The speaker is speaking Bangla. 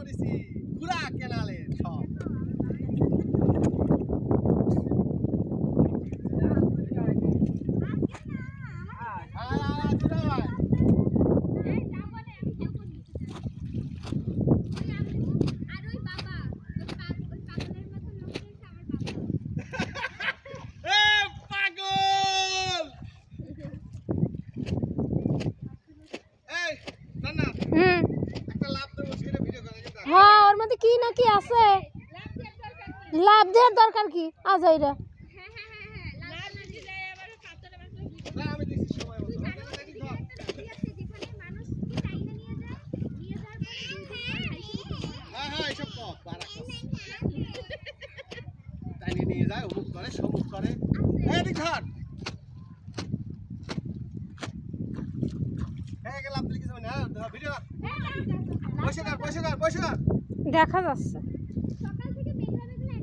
দিছি পুরা কেনালে সব হ্যাঁ ওর মধ্যে কি না কি আছে লাভ দেওয়ার দরকার কি আজাইরা নিয়ে যায় অমুক করে সমুক করে ধর গেলাম তুই কিছু না ভিডিও পয়সা দেখা যাচ্ছে সকাল থেকে মেঘলা মেঘলা